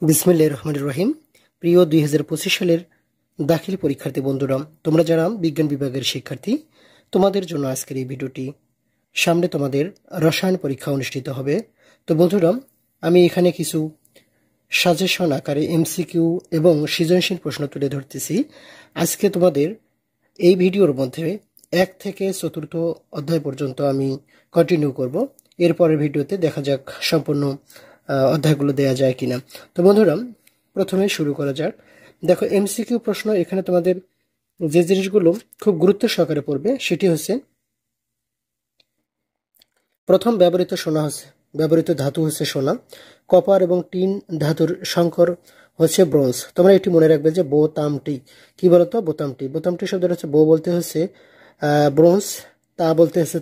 বিসমিল্লাহির রহমানির রহিম। প্রিয় 2025 সালের দাখিল পরীক্ষার্থী বন্ধুরা, তোমরা যারা বিজ্ঞান বিভাগের শিক্ষার্থী, তোমাদের জন্য আজকের এই ভিডিওটি। সামনে তোমাদের রসায়ন পরীক্ষা অনুষ্ঠিত হবে। তো বন্ধুরা, আমি এখানে কিছু সাজেশন আকারে এমসিকিউ এবং সৃজনশীল প্রশ্ন তুলে ধরতেছি। আজকে তোমাদের এই ভিডিওর মধ্যে 1 থেকে 4র্থ অধ্যায় পর্যন্ত আমি কন্টিনিউ করব। এরপরের ভিডিওতে দেখা যাক সম্পূর্ণ অধ্যায়গুলো দেয়া যায় কিনা। তো বন্ধুরা, প্রথমে শুরু করা যাক। দেখো, এমসিকিউ প্রশ্ন এখানে তোমাদের যে জিনিসগুলো খুব গুরুত্ব সহকারে পড়বে সেটি হচ্ছে, প্রথম ব্যবহৃত ধাতু হচ্ছে সোনা। কপার এবং টিন ধাতুর সংকর হচ্ছে ব্রোঞ্জ। তোমরা এটি মনে রাখবে যে বোতামটি কি বলতো, বোতামটি শব্দটা হচ্ছে বো বলতে হচ্ছে ব্রোঞ্জ, তা বলতে হচ্ছে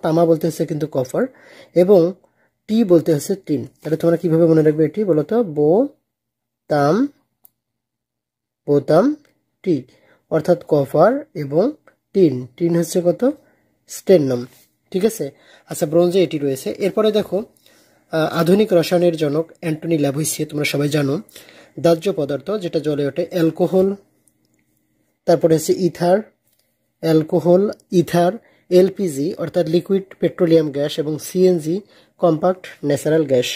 তামা বলতে হচ্ছে কিন্তু কপার, এবং টি বলতে হচ্ছে টিন। তাহলে তোমরা কিভাবে মনে রাখবে এটি বলতো, বোতাম টি, অর্থাৎ কপার এবং টিন হচ্ছে কত, স্টেনম। ঠিক আছে। আচ্ছা, ব্রোঞ্জে এটি রয়েছে। এরপরে দেখো, আধুনিক রসায়নের জনক অ্যান্টনি ল্যাভোইসিয়ে, তোমরা সবাই জানো। দাহ্য পদার্থ যেটা জ্বলে ওঠে, অ্যালকোহল, তারপরে হচ্ছে ইথার, এলপিজি অর্থাৎ লিকুইড পেট্রোলিয়াম গ্যাস, এবং সিএনজি কম্পাক্ট ন্যাচারাল গ্যাস।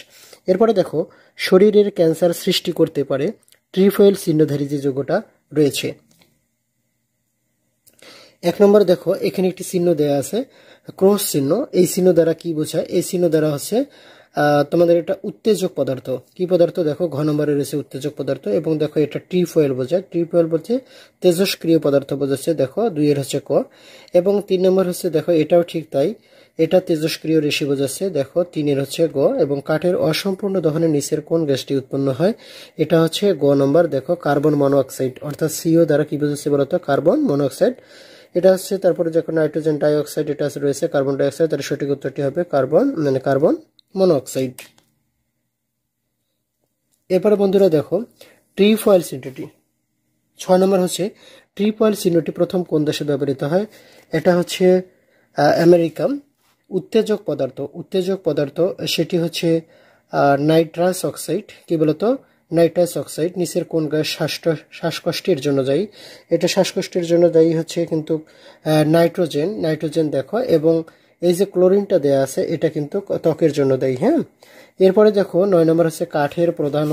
এরপরে দেখো, শরীরের ক্যান্সার সৃষ্টি করতে পারে ট্রিফয়েল চিহ্নধারী যে যৌগটা রয়েছে। 1 নম্বর দেখো, এখানে একটি চিহ্ন দেয়া আছে, ক্রস চিহ্ন। এই চিহ্ন দ্বারা কি বোঝায়? এই চিহ্ন দ্বারা হচ্ছে তোমাদের এটা উত্তেজক পদার্থ। কি পদার্থ? দেখো, ঘ নম্বরে রয়েছে উত্তেজক পদার্থ, এবং দেখো এটা ট্রিফয়েল বোঝায়। ট্রিফয়েল বলছে তেজস্ক্রিয় পদার্থ বোঝাচ্ছে। দেখো 2 এর হচ্ছে ক, এবং 3 নম্বর হচ্ছে, দেখো এটাও ঠিক তাই, এটা তেজস্ক্রিয় রেশি বোঝাচ্ছে। দেখো 3 এর হচ্ছে গ, এবং কাঠের অসম্পূর্ণ দহনের নিচের কোন গ্যাসটি উৎপন্ন হয়? এটা হচ্ছে গ নম্বর। দেখো কার্বন মনোঅক্সাইড, অর্থাৎ সিও দ্বারা কি বোঝাচ্ছে বলতো, কার্বন মনোঅক্সাইড। এটা হচ্ছে, তারপরে যখন নাইট্রোজেন ডাইঅক্সাইড, এটা রয়েছে কার্বন ডাইঅক্সাইড, তার সঠিক উত্তরটি হবে কার্বন মনোঅক্সাইড। এরপরে বন্ধুরা দেখো, ট্রিফয়েল চিহ্নটি 6 নম্বর হচ্ছে, ট্রিফয়েল চিহ্নটি প্রথম কোন দেশে ব্যবহৃত হয়? এটা হচ্ছে আমেরিকা। উত্তেজক পদার্থ সেটি হচ্ছে নাইট্রাস অক্সাইড। কি বলতো, নাইট্রাস অক্সাইড। নিচের কোন গ্যাস শ্বাসকষ্টের জন্য দায়ী? এটা শ্বাসকষ্টের জন্য দায়ী হচ্ছে কিন্তু নাইট্রোজেন। দেখো, এবং এই যে ক্লোরিনটা দেয়া আছে এটা কিন্তু ত্বকের জন্য দায়ী। হ্যাঁ। এরপরে দেখো 9 নম্বর হচ্ছে কাঠের প্রধান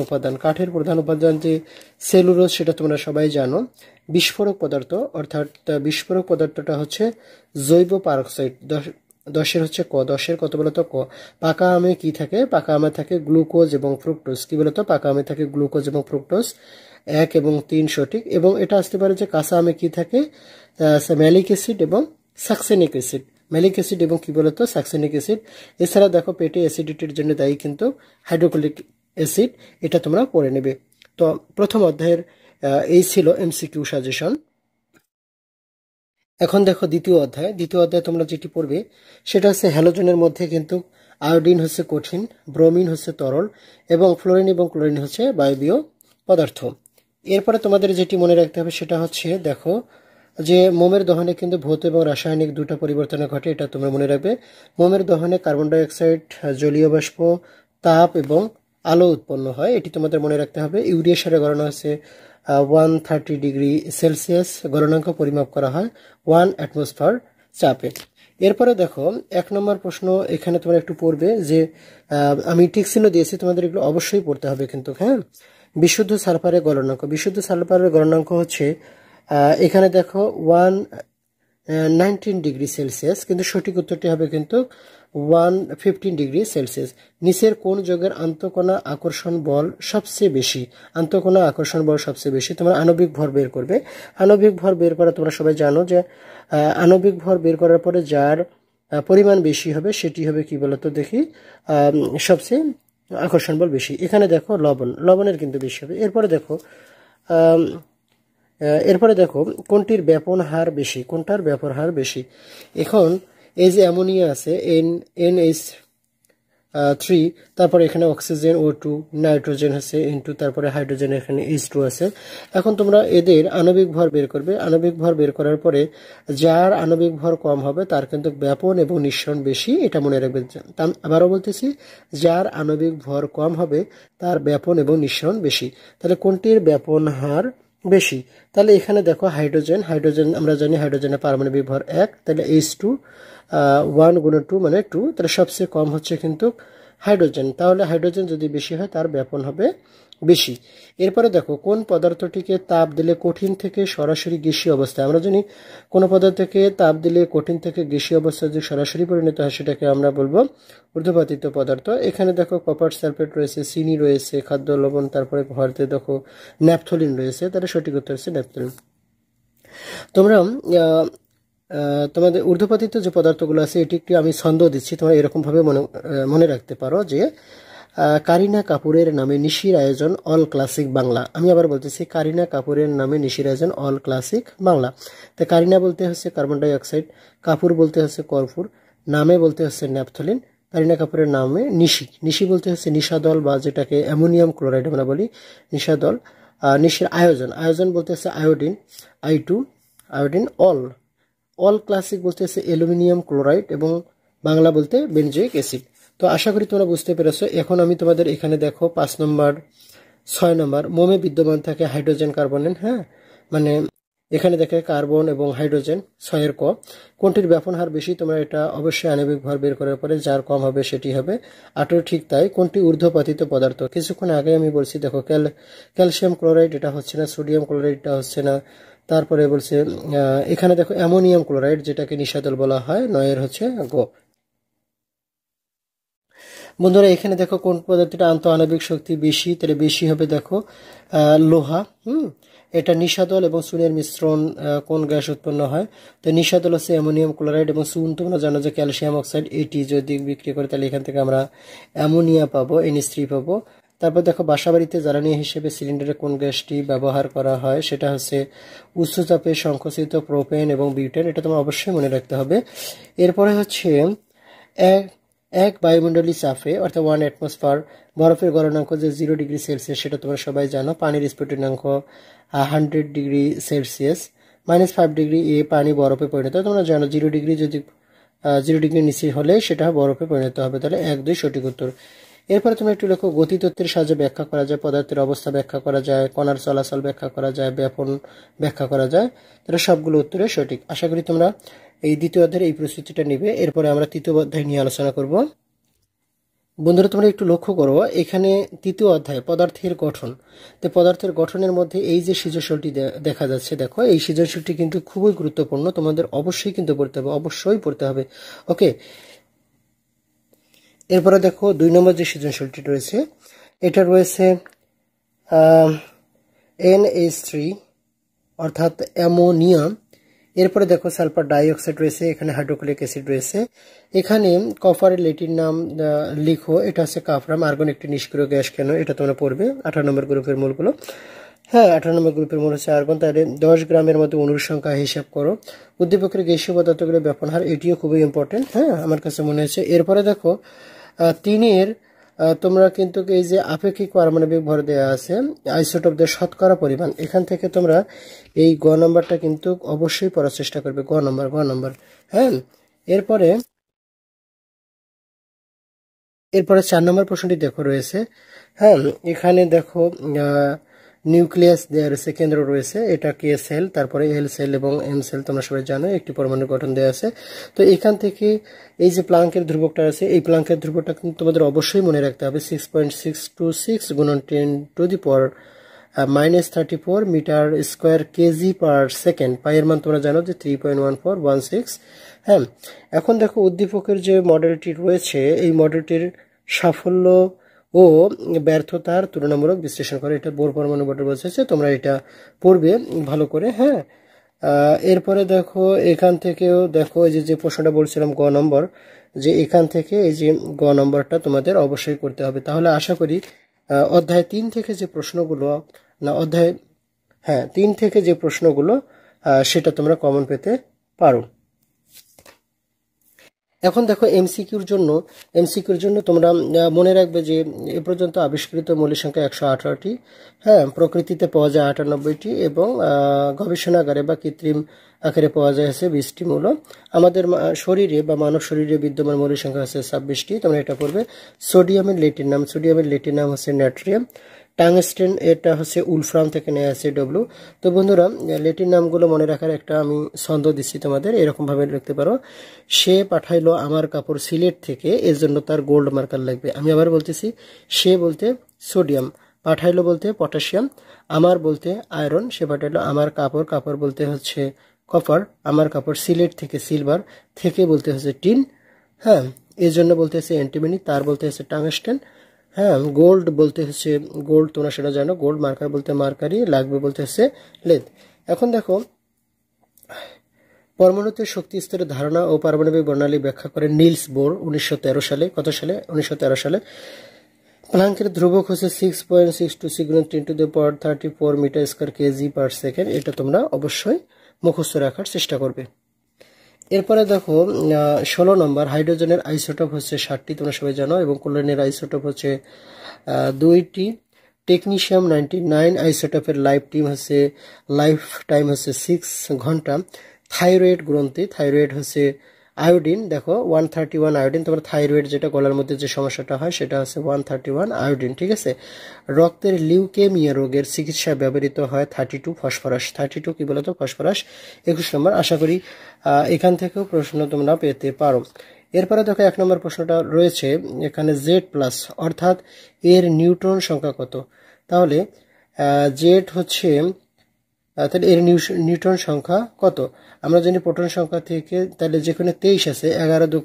উপাদান যে সেলুলোজ, সেটা তোমরা সবাই জানো। বিস্ফোরক পদার্থ, অর্থাৎ বিস্ফোরক পদার্থটা হচ্ছে জৈব পারক্সাইড। 10 হচ্ছে ক, 10 কত বলতো, ক। পাকা আমে কি থাকে? পাকা আমে থাকে গ্লুকোজ এবং ফ্রুক্টোজ। কি বলতো, পাকা আমে থাকে গ্লুকোজ এবং ফ্রুক্টোজ। 1 এবং 3 সঠিক। এবং এটা আসতে পারে যে কাঁচা আমে কি থাকে? ম্যালিক অ্যাসিড এবং সাকসেনিক অ্যাসিড। ম্যালিক অ্যাসিড এবং কি বলতো, সাকসেনিক অ্যাসিড। এছাড়া দেখো, পেটে অ্যাসিডিটির জন্য দায়ী কিন্তু হাইড্রোক্লোরিক অ্যাসিড। এটা তোমরা পড়ে নেবে। তো প্রথম অধ্যায়ের এই ছিল এমসিকিউ সাজেশন। এখন দেখো দ্বিতীয় অধ্যায় তোমরা যেটি পড়বে সেটা হচ্ছে, হ্যালোজেনের মধ্যে কিন্তু আয়োডিন হচ্ছে কঠিন, ব্রোমিন হচ্ছে তরল, এবং ফ্লোরিন এবং ক্লোরিন হচ্ছে বায়বীয় পদার্থ। এরপরে তোমাদের যেটি মনে রাখতে হবে সেটা হচ্ছে, দেখো যে মোমের দহনে কিন্তু ভৌত এবং রাসায়নিক দুটো পরিবর্তন ঘটে। এটা তোমরা মনে রাখবে। মোমের দহনে কার্বন ডাইঅক্সাইড, জলীয় বাষ্প, তাপ এবং আলো উৎপন্ন হয়। এটি তোমাদের মনে রাখতে হবে। ইউরিয়া সারে গণনা হচ্ছে 130 ডিগ্রি সেলসিয়াস, গলনাঙ্ক পরিমাপ করা হয় 1 অ্যাটমসফিয়ার চাপে। এরপরে দেখো 1 নম্বর প্রশ্ন, এখানে তোমরা একটু পড়বে যে আমি টিক চিহ্ন দিয়েছি, তোমাদের এগুলো অবশ্যই পড়তে হবে কিন্তু। হ্যাঁ। বিশুদ্ধ সালফারের গলনাঙ্ক হচ্ছে, এখানে দেখো 119 ডিগ্রি সেলসিয়াস, কিন্তু সঠিক উত্তরটি হবে কিন্তু 115 ডিগ্রি সেলসিয়াস। নিচের কোন যৌগের আন্তঃকণা আকর্ষণ বল সবচেয়ে বেশি? তোমরা আণবিক ভর বের করবে। আণবিক ভর বের করা তোমরা সবাই জানো যে আণবিক ভর বের করার পরে যার পরিমাণ বেশি হবে সেটি হবে কি বলতো, দেখি সবচেয়ে আকর্ষণ বল বেশি। এখানে দেখো লবণের কিন্তু বেশি হবে। এরপরে দেখো কোনটার ব্যাপন হার বেশি? এখন এই যে অ্যামোনিয়া আছে, NH 3, তারপরে এখানে অক্সিজেন O2, নাইট্রোজেন আছে N2, তারপরে হাইড্রোজেন এখানে H2 আছে। এখন তোমরা এদের আণবিক ভর বের করবে। আণবিক ভর বের করার পরে যার আণবিক ভর কম হবে তার কিন্তু ব্যাপন এবং নিঃসরণ বেশি, এটা মনে রাখবে। আবারও বলতেছি, যার আণবিক ভর কম হবে তার ব্যাপন এবং নিঃসরণ বেশি। তাহলে কোনটির ব্যাপন হার বেশি? তাহলে এখানে দেখো হাইড্রোজেন, আমরা জানি হাইড্রোজেনের পারমাণবিক ভর 1, তাহলে H2 1 গুণন 2 মানে 2, তাহলে সবচেয়ে কম হচ্ছে কিন্তু হাইড্রোজেন। তাহলে হাইড্রোজেন যদি বেশি হয় তার ব্যাপন হবে বেশি। এরপরে দেখো কোন পদার্থটিকে তাপ দিলে কঠিন থেকে সরাসরি গ্যাসীয় অবস্থায়, আমরা জানি কোন পদার্থকে তাপ দিলে কঠিন থেকে গ্যাসীয় অবস্থায় যদি সরাসরি পরিণত হয় সেটাকে আমরা বলবো ঊর্ধ্বপাতিত পদার্থ। এখানে দেখো কপার সালফেট রয়েছে, চিনি রয়েছে, খাদ্য লবণ, তারপরে ঘরতে দেখো ন্যাপথলিন রয়েছে, তাহলে সঠিক উত্তর হচ্ছে ন্যাপথলিন। তোমরা তোমাদের ঊর্ধ্বপাতিত যে পদার্থগুলো আছে এটি একটি আমি ছন্দ দিচ্ছি, তোমরা এরকম ভাবে মনে রাখতে পারো যে কারিনা কাপুরের নামে নিশির আয়োজন অল ক্লাসিক বাংলা। আমি আবার বলতেছি, কারিনা কাপুরের নামে নিশির আয়োজন অল ক্লাসিক বাংলা। তো কারিনা বলতে হচ্ছে কার্বন ডাই অক্সাইড, কাপুর বলতে হচ্ছে কর্পূর, নামে বলতে হচ্ছে ন্যাপথলিন, কারিনা কাপুরের নামে নিশি বলতে হচ্ছে নিশাদল, বা যেটাকে অ্যামোনিয়াম ক্লোরাইড আমরা বলি নিশাদল। নিশির আয়োজন বলতে হচ্ছে iodine I2, iodine all classic বলতে হচ্ছে অ্যালুমিনিয়াম ক্লোরাইড, এবং বাংলা বলতে বেনজোইক অ্যাসিড। তো আশা করি তোমরা বুঝতে পেরেছো। এখন আমি তোমাদের এখানে দেখো 5 নম্বর 6 নম্বর, মোমে বিদ্যমান থাকে হাইড্রোজেন কার্বনেন। হ্যাঁ, মানে এখানে দেখে কার্বন এবং হাইড্রোজেন 6 ক, কোনটির ব্যাপন হার বেশি? তোমরা এটা অবশ্যই আণবিক ভর বের করার পরে যার কম হবে সেটি হবে। 8 ঠিক তাই। কোনটি ঊর্ধ্বপাতিত পদার্থ? কিছুক্ষণ আগে আমি বলছি দেখো ক্যালসিয়াম ক্লোরাইড এটা হচ্ছে না, সোডিয়াম ক্লোরাইড এটা হচ্ছে না, তারপরে বলছে এখানে দেখো অ্যামোনিয়াম ক্লোরাইড যেটাকে নিশাদল বলা হয়, 9 হচ্ছে গ। বন্ধুরা এখানে দেখো কোন পদার্থটা আন্ত আণবিক শক্তি বেশি, তাহলে বেশি হবে দেখো লোহা। এটা নিশাদল এবং চুনের মিশ্রণ কোন গ্যাস উৎপন্ন হয়? তো নিশাদল হচ্ছে অ্যামোনিয়াম ক্লোরাইড, এবং চুন তোমরা জানো যে ক্যালসিয়াম অক্সাইড, এটি যদি বিক্রি করে তাহলে এখান থেকে আমরা অ্যামোনিয়া পাবো, NH3 পাবো। তারপর দেখো বাসাবাড়িতে জ্বালানি হিসেবে সিলিন্ডারে কোন গ্যাসটি ব্যবহার করা হয়? সেটা হচ্ছে উচ্চ চাপে সংকোচিত প্রোপেন এবং বিউটেন, এটা তোমার অবশ্যই মনে রাখতে হবে। এরপরে হচ্ছে এক বায়ুমণ্ডলী চাপে অর্থাৎ 1 অ্যাটমসফিয়ার বরফের গলনাঙ্ক যে 0 ডিগ্রি সেলসিয়াস, সেটা তোমরা সবাই জানো। পানির স্ফুটনাঙ্ক 100 ডিগ্রি সেলসিয়াস, -5 ডিগ্রি এ পানি বরফে পরিণত। তোমরা জানো 0 ডিগ্রি যদি 0 ডিগ্রি নিচে হলে সেটা বরফে পরিণত হবে। তাহলে 1, 2 সঠিক উত্তর। এরপরে তুমি একটু লেখো, গতিতত্ত্বের সাহায্যে ব্যাখ্যা করা যায়, পদার্থের অবস্থা ব্যাখ্যা করা যায়, কণার চলাচল ব্যাখ্যা করা যায়, ব্যাপন ব্যাখ্যা করা যায়। তাহলে সবগুলো উত্তরে সঠিক। আশা করি তোমরা এই দ্বিতীয় অধ্যায়ের এই প্রস্তুতিটা নিবে। এরপরে আমরা তৃতীয় অধ্যায় নিয়ে আলোচনা করব। বন্ধুরা তোমরা একটু লক্ষ্য করো, এখানে তৃতীয় অধ্যায় পদার্থের গঠন। তো পদার্থের গঠনের মধ্যে এই যে সৃজনশীলটি দেখা যাচ্ছে, দেখো এই সৃজনশীলটি কিন্তু খুবই গুরুত্বপূর্ণ, তোমাদের অবশ্যই কিন্তু পড়তে হবে, অবশ্যই পড়তে হবে। ওকে, এরপরে দেখো 2 নম্বর যে সৃজনশীলটি রয়েছে, এটা রয়েছে NH3 অর্থাৎ অ্যামোনিয়া। এরপরে দেখো সালফার ডাইঅক্সাইড রয়েছে, এখানে হাইড্রোক্লোরিক অ্যাসিড রয়েছে। এখানে কপারের লেটিন নাম লিখো, এটা হচ্ছে কাফরাম। আর্গন একটি নিষ্ক্রিয় গ্যাস কেন? এটা তোমরা পড়বে 18 নম্বর গ্রুপের মূলগুলো। হ্যাঁ, 18 নম্বর গ্রুপের মূল হচ্ছে আর্গন। তাহলে 10 গ্রামের মধ্যে অণুর সংখ্যা হিসাব করো। উদ্দীপকের গ্যাসীয় পদার্থগুলোর ব্যাপন হার, এটিও খুবই ইম্পর্টেন্ট। হ্যাঁ, আমার কাছে মনে হয়েছে। এরপরে দেখো তিনের তোমরা কিন্তু এই যে আপেক্ষিক পারমাণবিক ভর দেওয়া আছে, আইসোটোপদের শতকরা পরিমাণ, এখান থেকে তোমরা এই গ নম্বরটা কিন্তু অবশ্যই পড়ার চেষ্টা করবে। গ নম্বর। হ্যাঁ, এরপরে 4 নম্বর প্রশ্নটি দেখো রয়েছে। হ্যাঁ, এখানে দেখো নিউক্লিয়াস দেওয়া রয়েছে, কেন্দ্র রয়েছে, এটা কে সেল, তারপরে এল সেল এবং এম সেল, তোমরা সবাই জানো একটি পরমাণুর গঠন দেওয়া আছে। তো এখান থেকে এই যে প্লাঙ্কের ধ্রুবকটা আছে, এই প্লাঙ্কের ধ্রুবকটা কিন্তু তোমাদের অবশ্যই মনে রাখতে হবে। 6.626 গুণন 10⁻⁻³ metre square KG per second. পাইয়ের মান তোমরা জানো যে 3.1416। হ্যাঁ, এখন দেখো উদ্দীপকের যে মডেলটি রয়েছে, এই মডেলটির সাফল্য ও ব্যর্থতার তুলনামূলক বিশ্লেষণ করে, এটা বোর পরমাণু মডেল বলছে, তোমরা এটা পড়বে ভালো করে। হ্যাঁ, এরপরে দেখো এখান থেকেও দেখো এই যে প্রশ্নটা বলছিলাম গ নম্বর, যে এখান থেকে এই যে গ নম্বরটা তোমাদের অবশ্যই করতে হবে। তাহলে আশা করি অধ্যায় 3 থেকে যে প্রশ্নগুলো, না অধ্যায় 3 থেকে যে প্রশ্নগুলো সেটা তোমরা কমন পেতে পারো। এখন দেখো এমসিকিউর জন্য তোমরা মনে রাখবে যে এ পর্যন্ত আবিষ্কৃত মৌলের সংখ্যা 118টি। হ্যাঁ, প্রকৃতিতে পাওয়া যায় 98টি এবং গবেষণাগারে বা কৃত্রিম আকারে পাওয়া যায় হচ্ছে 20টি মৌল। আমাদের শরীরে বা মানব শরীরে বিদ্যমান মৌলের সংখ্যা হচ্ছে 26টি। তোমরা এটা পড়বে। সোডিয়ামের লেটিন নাম হচ্ছে নাট্রিয়াম। টাংস্টেন এটা হচ্ছে উলফ্রাম থেকে নেওয়া আছে ডব্লু। তো বন্ধুরা, লেটিন নামগুলো মনে রাখার একটা আমি ছন্দ দিচ্ছি তোমাদের, এরকম ভাবে লিখতে পারো। সে পাঠাইলো আমার কাপড় সিলেট থেকে, এর জন্য তার গোল্ড মার্কার লাগবে। আমি আবার বলতেছি, সে বলতে সোডিয়াম, পাঠাইলো বলতে পটাশিয়াম, আমার বলতে আয়রন, সে পাঠাইলো আমার কাপড় বলতে হচ্ছে কপার, আমার কাপড় সিলেট থেকে সিলভার, থেকে বলতে হচ্ছে টিন। হ্যাঁ, এর জন্য বলতে হচ্ছে অ্যান্টিমনি, তার বলতে হচ্ছে টাংস্টেন। হ্যাঁ, গোল্ড বলতে হচ্ছে গোল্ড, তোমরা সেটা জানো। গোল্ড মার্কার বলতে মার্কারি, লাগবে বলতে হচ্ছে লেদ। এখন দেখো, পরমাণুতে শক্তি স্তরের ধারণা ও পারমাণবিক বর্ণালী ব্যাখ্যা করেন নিলস বোর 1913 সালে। কত সালে? 1913 সালে। প্লাঙ্কের ধ্রুবক হচ্ছে 6.626 × 10⁻34 metre square KG per second. এটা তোমরা অবশ্যই মুখস্থ রাখার চেষ্টা করবে। এরপরে দেখো 16 নম্বর, হাইড্রোজেনের আইসোটোপ হচ্ছে 60টি, তোমরা সবাই জানো, এবং ক্লোরিনের আইসোটোপ হচ্ছে 2টি। টেকনিশিয়াম 99 আইসোটোপের লাইফ টাইম হচ্ছে 6 ঘন্টা। থাইরয়েড গ্রন্থি, থাইরয়েড হচ্ছে আয়োডিন, দেখো 131 আয়োডিন। তোমার থাইরয়েড যেটা গলার মধ্যে যে সমস্যাটা হয় সেটা হচ্ছে 131 আয়োডিন, ঠিক আছে। রক্তের লিউকেমিয়া রোগের চিকিৎসায় ব্যবহৃত হয় 32 ফসফরাস। 32 কি বলতো? ফসফরাস। 21 নম্বর, আশা করি এখান থেকেও প্রশ্ন তোমরা পেতে পারো। এরপরে দেখো 1 নম্বর প্রশ্নটা রয়েছে এখানে, Z+, অর্থাৎ এর নিউট্রন সংখ্যা কত? তাহলে জেড হচ্ছে, তাহলে এর নিউট্রন সংখ্যা কত? আমরা জানি প্রোটন সংখ্যা থেকে, তাহলে যেখানে 23 আছে, 11 2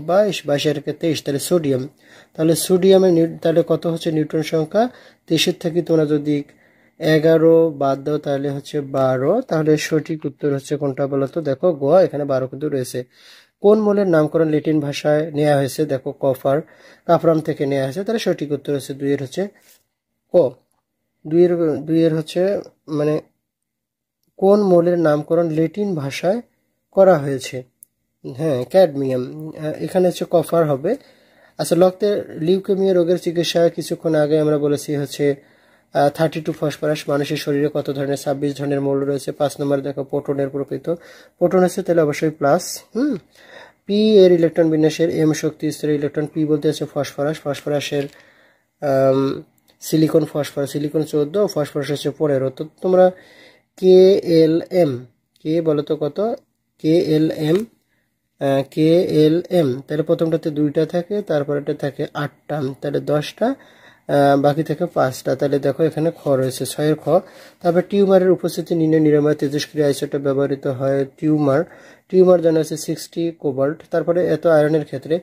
22, 22 আর 23, তাহলে সোডিয়াম। তাহলে সোডিয়ামের তাহলে কত হচ্ছে নিউট্রন সংখ্যা? 23 থেকে তোমরা যদি 11 বাদ দাও তাহলে হচ্ছে 12। তাহলে সঠিক উত্তর হচ্ছে কোনটা বলতো? দেখো গ, এখানে 12 কিন্তু রয়েছে। কোন মৌলের নামকরণ ল্যাটিন ভাষায় নেওয়া হয়েছে? দেখো কাফরাম থেকে নেওয়া হয়েছে। তাহলে সঠিক উত্তর হচ্ছে 2 এর হচ্ছে ক। 2 এর হচ্ছে মানে কোন মৌলের নামকরণ ল্যাটিন ভাষায় করা হয়েছে? হ্যাঁ, ক্যাডমিয়াম। এখানে হচ্ছে কপার হবে। আচ্ছা, লিউকেমিয়া রোগের চিকিৎসায় কিছুক্ষণ আগে আমরা বলেছি হচ্ছে 32 ফসফরাস। মানুষের শরীরে কত ধরনের? 26 ধরনের মৌল রয়েছে। 5 নম্বর দেখো, প্রোটনের প্রকৃত। প্রোটন আছে তাহলে অবশ্যই প্লাস। পি এর ইলেকট্রন বিন্যাসের এম শক্তি স্তরের ইলেকট্রন। পি বলতে হচ্ছে ফসফরাসের সিলিকন 14, ফসফরাস হচ্ছে 15। তো তোমরা কে এল এম, কে বলো তো কত? কে এল এম, তাহলে প্রথমটাতে 2টা থাকে, তারপরেটা থাকে 8টা, তাহলে 10টা, বাকি থাকে 5টা। তাহলে দেখো এখানে খ রয়েছে, 6 এর খ। তারপর টিউমারের উপস্থিতি নির্ণয় নিরাময় তেজস্ক্রিয় আইসোটোপ ব্যবহৃত হয়। টিউমার জানা আছে 60 কোবাল্ট। তারপরে এত আয়রনের ক্ষেত্রে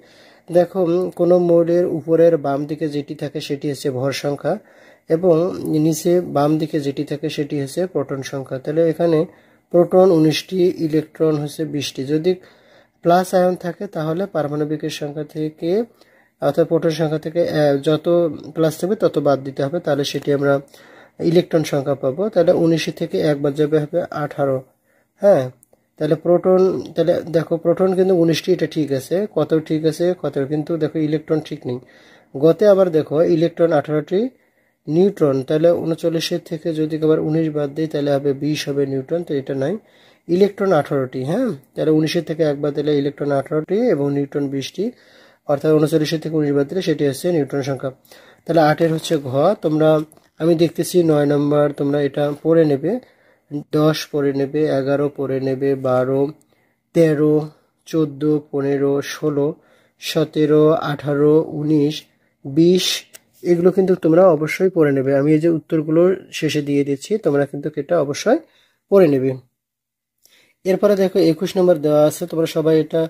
দেখো, কোনো মৌলের উপরের বাম দিকে যেটি থাকে সেটি হচ্ছে ভর সংখ্যা, এবং নিচে বাম দিকে যেটি থাকে সেটি হচ্ছে প্রোটন সংখ্যা। তাহলে এখানে প্রোটন 19টি, ইলেকট্রন হচ্ছে 20টি। যদি প্লাস আয়ন থাকে তাহলে পারমাণবিকের সংখ্যা থেকে, অর্থাৎ প্রোটন সংখ্যা থেকে যত প্লাস থাকবে তত বাদ দিতে হবে, তাহলে সেটি আমরা ইলেকট্রন সংখ্যা পাবো। তাহলে 19 থেকে 1 বাদ যাবে, হবে 18। হ্যাঁ, তাহলে তাহলে দেখো প্রোটন কিন্তু 19টি, এটা ঠিক আছে। কত ঠিক আছে? কত কিন্তু দেখো ইলেকট্রন ঠিক নেই। গতে আবার দেখো ইলেকট্রন 18টি, নিউট্রন তাহলে 39 থেকে যদি আবার 19 বাদ দিই তাহলে হবে 20 হবে নিউটন, তো এটা নাই। ইলেকট্রন 18টি। হ্যাঁ, তাহলে 19 থেকে 1 বাদ দিলে ইলেকট্রন 18টি এবং নিউট্রন 20টি, অর্থাৎ 39 থেকে 19 বাদ দিলে সেটি হচ্ছে নিউট্রন সংখ্যা। তাহলে 8 এর হচ্ছে ঘ। তোমরা, আমি দেখতেছি 9 নম্বর তোমরা এটা পড়ে নেবে, 10 পড়ে নেবে, 11 পড়ে নেবে, 12, 13, 14, 15, 16, 17, 18, 19, 20, এগুলো কিন্তু তোমরা অবশ্যই পড়ে নেবে। আমি এই যে উত্তরগুলো শেষে দিয়ে দিচ্ছি, তোমরা কিন্তু এটা অবশ্যই পড়ে নেবে। এরপরে দেখো 21 নম্বর দেওয়া আছে, তোমরা সবাই এটা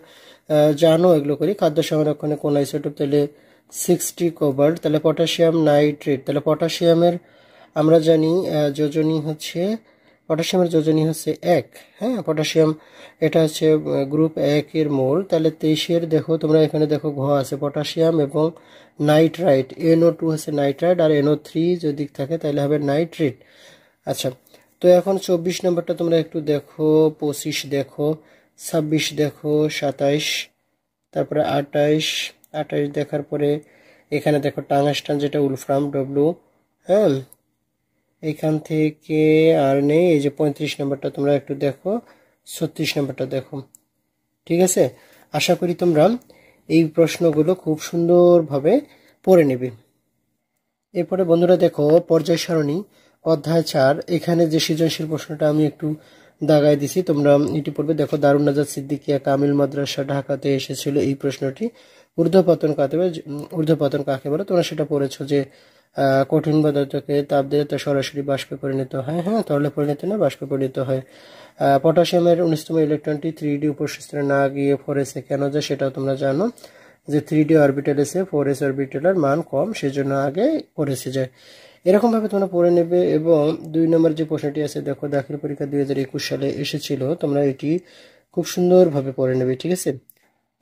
জানো, এগুলো করি। খাদ্য সংরক্ষণে কোন আইসোটোপ? তাহলে 60 কোবাল্ট। তাহলে পটাশিয়াম নাইট্রেট, তাহলে পটাশিয়ামের আমরা জানি পটাশিয়ামের যোজনী হচ্ছে 1। হ্যাঁ, পটাশিয়াম এটা হচ্ছে গ্রুপ 1 এর মোল। তাহলে 23 দেখো, তোমরা এখানে দেখো ঘ আছে, পটাশিয়াম এবং নাইট্রাইট, NO2 হচ্ছে নাইট্রাইট, আর NO3 যদি থাকে তাহলে হবে নাইট্রেট। আচ্ছা, তো এখন 24 নম্বরটা তোমরা একটু দেখো, 25 দেখো, 26 দেখো, 27, তারপরে 28 দেখার পরে এখানে দেখো টাংস্টান যেটা উলফ্রাম ডব্লু, হ্যাঁ এখান থেকে আর নেই। এই যে 35 নম্বরটা তোমরা একটু দেখো, 36 নম্বরটা দেখো, ঠিক আছে। আশা করি তোমরা এই প্রশ্নগুলো খুব সুন্দরভাবে পড়ে নেবে। এরপরে বন্ধুরা দেখো পর্যায় সারণী অধ্যায় 4, এখানে যে সৃজনশীল প্রশ্নটা আমি একটু দাগায় দিছি, তোমরা এটি পড়বে। দেখো দারুন নাজাত সিদ্দিকিয়া কামিল মাদ্রাসা ঢাকাতে এসেছিল এই প্রশ্নটি। ঊর্ধ্বপতন কাকে বলে, তোমরা সেটা পড়েছো যে কঠিন পদার্থকে তাপ দিলে তা সরাসরি বাষ্পে পরিণত হয়, হ্যাঁ তরলে পরিণত না বাষ্পে পরিণত হয়। পটাশিয়ামের 19তম ইলেকট্রনটি 3D উপস্তরে না গিয়ে 4s এ কেন যায় সেটাও তোমরা জানো, যে 3D অরবিটাল এসে 4s অরবিটালের মান কম, সেজন্য আগে 4s এ যায়। এরকম ভাবে তোমরা পড়ে নেবে। এবং 2 নম্বর যে প্রশ্নটি আছে দেখো দাখিল পরীক্ষা 2021 সালে এসেছিল, তোমরা এটি খুব সুন্দরভাবে পড়ে নেবে, ঠিক আছে।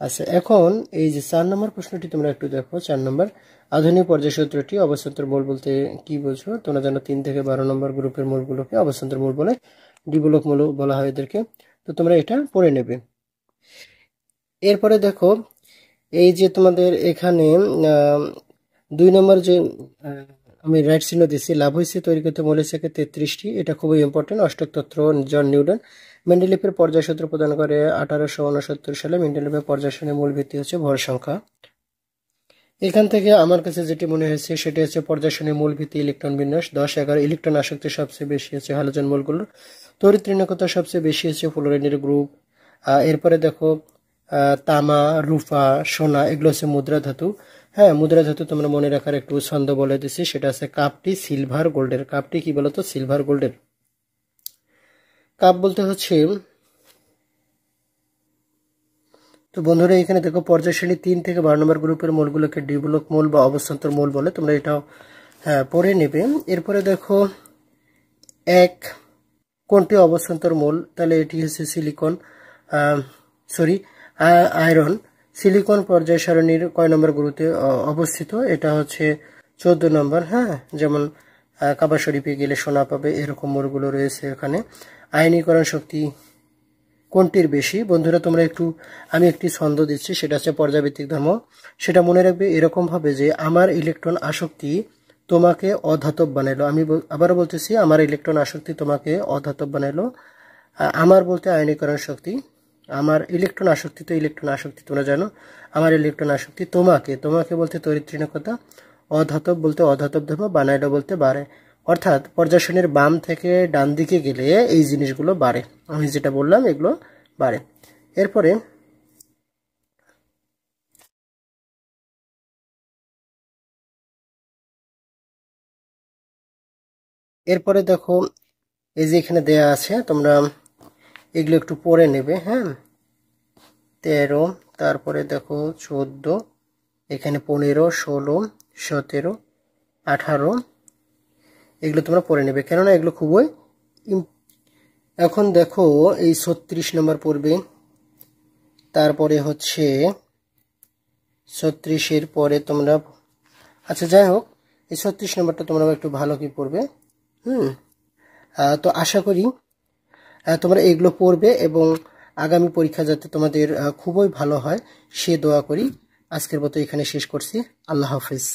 আচ্ছা এখন এই যে 4 নম্বর প্রশ্নটি তোমরা একটু দেখো। 4 নম্বর, আধুনিক পর্যায় সূত্রটি অবস্থান্তর মূল বলতে কি বোঝো? তোমরা জানো 3 থেকে 12 নম্বর গ্রুপের মূলগুলোকে অবস্থান্তর মূল বলে, ডিবলক মূল বলা হয় এদেরকে। তো তোমরা এটা পড়ে নেবে। এরপরে দেখো এই যে তোমাদের এখানে 2 নম্বর যে আমি রাইট চিহ্ন দিচ্ছি, লাভ হয়েছে তৈরি করতে মৌলের থেকে 33টি, এটা খুবই ইম্পর্টেন্ট। অষ্টক তত্ত্ব জন নিউটন। মেন্ডেলিফের পর্যায় সূত্র প্রদান করে 1869 সালে। মেন্ডেলিফের পর্যায় সারণীর মূল ভিত্তি হচ্ছে ভর সংখ্যা। এখান থেকে আমার কাছে যেটি মনে হয়েছে সেটি হচ্ছে পর্যায় সারণীর মূল ভিত্তি ইলেকট্রন বিন্যাস। 10-11 ইলেকট্রন আসক্তি সবচেয়ে বেশি হচ্ছে হ্যালোজেন মূলগুলোর। তড়িৎ ঋণাত্মকতা সবচেয়ে বেশি হচ্ছে ফ্লোরিনের গ্রুপ। এরপরে দেখো তামা, রূপা, সোনা এগুলো হচ্ছে মুদ্রা ধাতু। হ্যাঁ মুদ্রা ধাতু তোমরা মনে রাখার একটু ছন্দ বলে দিচ্ছি, সেটা আছে কাপটি সিলভার গোল্ডের। কাপটি কি বলতো? সিলভার গোল্ডের। কাপ বলতে হচ্ছে, তো বন্ধুরা এখানে দেখো পর্যায় শ্রেণী 3 থেকে 12 নম্বর গ্রুপের মূলগুলোকে ডিবলক মূল বা অবস্থান্তর মূল বলে, তোমরা এটাও পড়ে নেবে। এরপরে দেখো 1 কোনটি অবস্থান্তর মূল? তাহলে এটি হচ্ছে সিলিকন, আয়রন। সিলিকন পর্যায় সারণীর কয় নম্বর গ্রুপে অবস্থিত? এটা হচ্ছে 14 নম্বর। হ্যাঁ যেমন কাবা শরীফে গেলে সোনা পাবে, এরকম মূলগুলো রয়েছে এখানে। আয়নীকরণ শক্তি কোনটির বেশি? বন্ধুরা তোমরা একটু, আমি একটি ছন্দ দিচ্ছি, সেটা হচ্ছে পর্যায়ভিত্তিক ধর্ম। সেটা মনে রাখবে এরকম ভাবে যে আমার ইলেকট্রন আসক্তি তোমাকে অধাতব বানাইলো। আমি আবারও বলতেছি, আমার ইলেকট্রন আসক্তি তোমাকে অধাতব বানাইলো। আমার বলতে আয়নীকরণ শক্তি, আমার ইলেকট্রন আসক্তি, তো ইলেকট্রন আসক্তি তোমরা জানো। আমার ইলেকট্রন আসক্তি তোমাকে বলতে তড়িৎ ঋণাত্মকতা, অধাতব বলতে অধাতব ধর্ম, বানাইলো বলতে বাড়ে। অর্থাৎ পর্যায় সারণীর বাম থেকে ডান দিকে গেলে এই জিনিসগুলো বাড়ে, আমি যেটা বললাম এগুলো বাড়ে। এরপরে দেখো এই যে এখানে দেয়া আছে, তোমরা এগুলো একটু পড়ে নেবে। হ্যাঁ 13, তারপরে দেখো 14, এখানে 15, 16, 17, 18 এগুলো তোমরা পড়ে নেবে, কেননা এগুলো খুবই। এখন দেখো এই 36 নম্বর পড়বে, তারপরে হচ্ছে 36-এর পরে তোমরা, আচ্ছা যাই হোক এই 36 নম্বরটা তোমরা একটু ভালো কি পড়বে। তো আশা করি তোমরা এগুলো পড়বে এবং আগামী পরীক্ষা যাতে তোমাদের খুবই ভালো হয় সে দোয়া করি। আজকের মতো এখানে শেষ করছি। আল্লাহ হাফেজ।